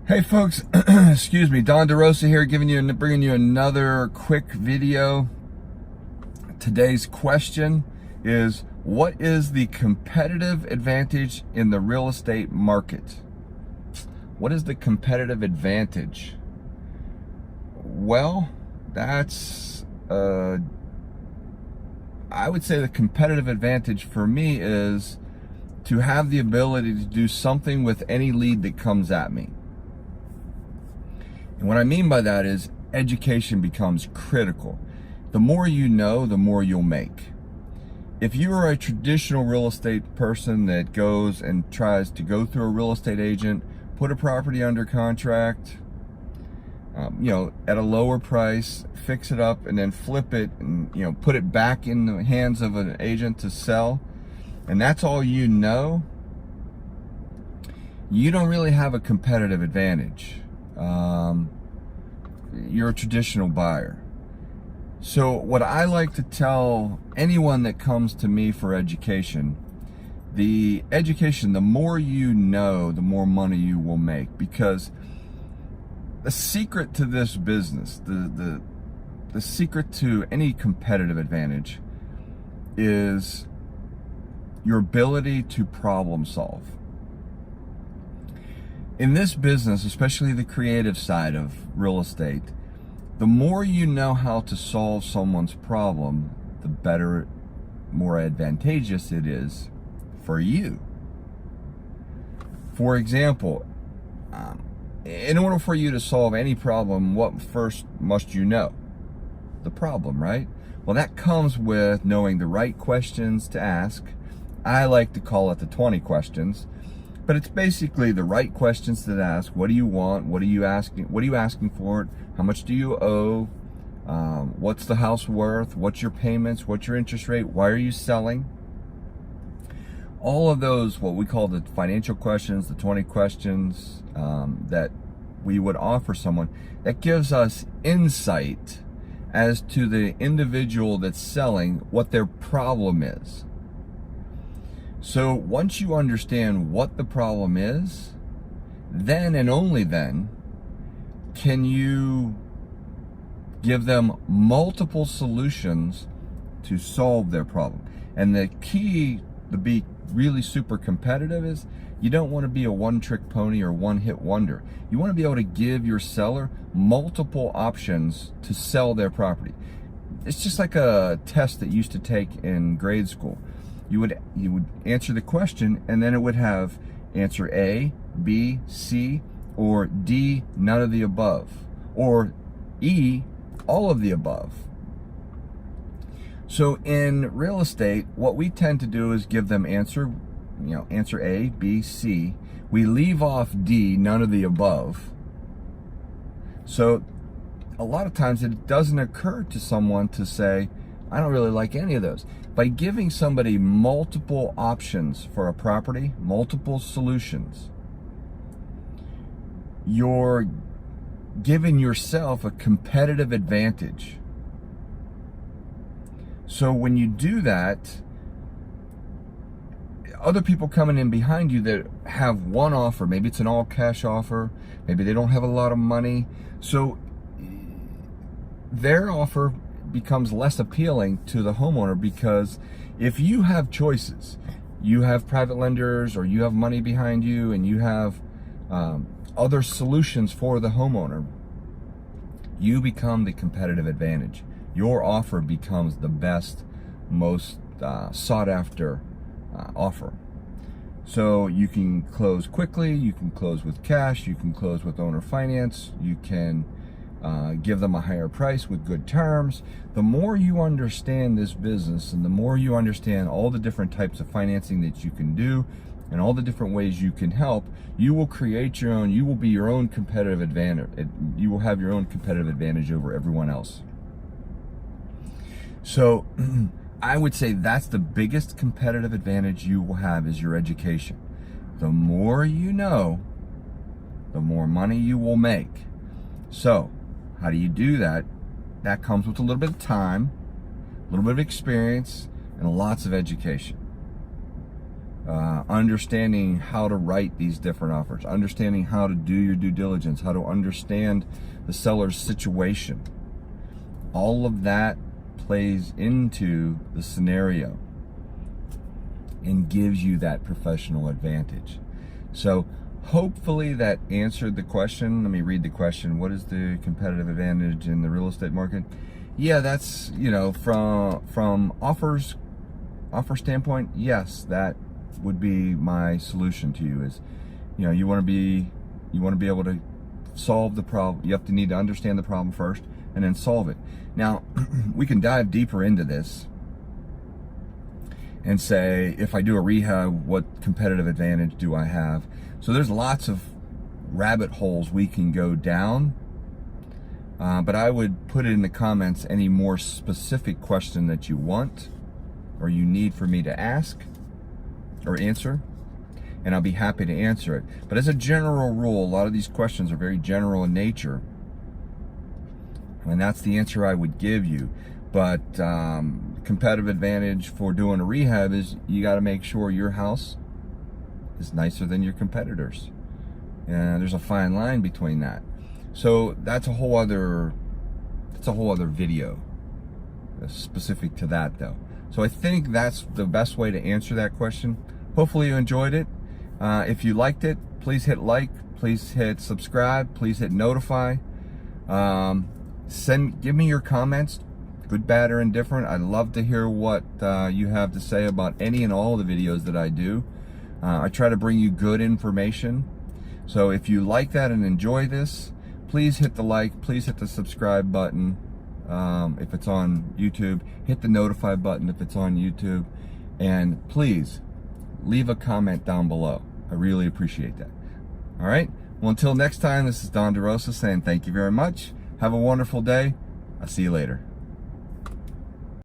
Hey folks, excuse me, Don DeRosa here, bringing you another quick video. Today's question is, what is the competitive advantage in the real estate market? What is the competitive advantage? Well, I would say the competitive advantage for me is to have the ability to do something with any lead that comes at me. And what I mean by that is education becomes critical. The more you know, the more you'll make. If you are a traditional real estate person that goes and tries to go through a real estate agent, put a property under contract, at a lower price, fix it up, and then flip it and, put it back in the hands of an agent to sell, and that's all you know, you don't really have a competitive advantage. You're a traditional buyer. So what I like to tell anyone that comes to me for education, the more you know, the more money you will make, because the secret to this business, the secret to any competitive advantage is your ability to problem solve. In this business, especially the creative side of real estate, the more you know how to solve someone's problem, the better, more advantageous it is for you. For example, in order for you to solve any problem, what first must you know? The problem, right? Well, that comes with knowing the right questions to ask. I like to call it the 20 questions. But it's basically the right questions to ask. What do you want? What are you asking? What are you asking for it? How much do you owe? What's the house worth? What's your payments? What's your interest rate? Why are you selling? All of those, what we call the financial questions, the 20 questions that we would offer someone, that gives us insight as to the individual that's selling, what their problem is. So once you understand what the problem is, then and only then can you give them multiple solutions to solve their problem. And the key to be really super competitive is you don't want to be a one-trick pony or one-hit wonder. You want to be able to give your seller multiple options to sell their property. It's just like a test that you used to take in grade school. You would answer the question, and then it would have answer A, B, C, or D, none of the above, or E, all of the above. So in real estate, what we tend to do is give them answer A, B, C. We leave off D, none of the above. So a lot of times it doesn't occur to someone to say, I don't really like any of those. By giving somebody multiple options for a property, multiple solutions, you're giving yourself a competitive advantage. So when you do that, other people coming in behind you that have one offer, maybe it's an all cash offer, maybe they don't have a lot of money, so their offer becomes less appealing to the homeowner, because if you have choices, you have private lenders, or you have money behind you, and you have other solutions for the homeowner, you become the competitive advantage. Your offer becomes the best, most sought after offer. So you can close quickly, you can close with cash, you can close with owner finance, you can give them a higher price with good terms. The more you understand this business, and the more you understand all the different types of financing that you can do and all the different ways you can help, you will create your own, you will be your own competitive advantage. You will have your own competitive advantage over everyone else. So I would say that's the biggest competitive advantage you will have, is your education. The more you know, the more money you will make. So how do you do that? That comes with a little bit of time, a little bit of experience, and lots of education. understanding how to write these different offers, understanding how to do your due diligence, how to understand the seller's situation. All of that plays into the scenario and gives you that professional advantage. So hopefully that answered the question. Let me read the question. What is the competitive advantage in the real estate market? Yeah, that's, from offer standpoint, yes, that would be my solution to you. Is, you want to be able to solve the problem. You have to need to understand the problem first and then solve it. Now, we can dive deeper into this and say, if I do a rehab, what competitive advantage do I have? So there's lots of rabbit holes we can go down, but I would put it in the comments any more specific question that you want or you need for me to ask or answer, and I'll be happy to answer it. But as a general rule, a lot of these questions are very general in nature, and that's the answer I would give you. But competitive advantage for doing a rehab is you got to make sure your house is nicer than your competitors, and there's a fine line between that. So that's a whole other video specific to that, though. So I think that's the best way to answer that question. Hopefully you enjoyed it. If you liked it, please hit like, please hit subscribe, please hit notify. Give me your comments, good, bad, or indifferent. I'd love to hear what you have to say about any and all the videos that I do. I try to bring you good information. So if you like that and enjoy this, please hit the like, please hit the subscribe button. If it's on YouTube, hit the notify button if it's on YouTube, and please leave a comment down below. I really appreciate that. All right, well, until next time, this is Don DeRosa saying thank you very much. Have a wonderful day. I'll see you later.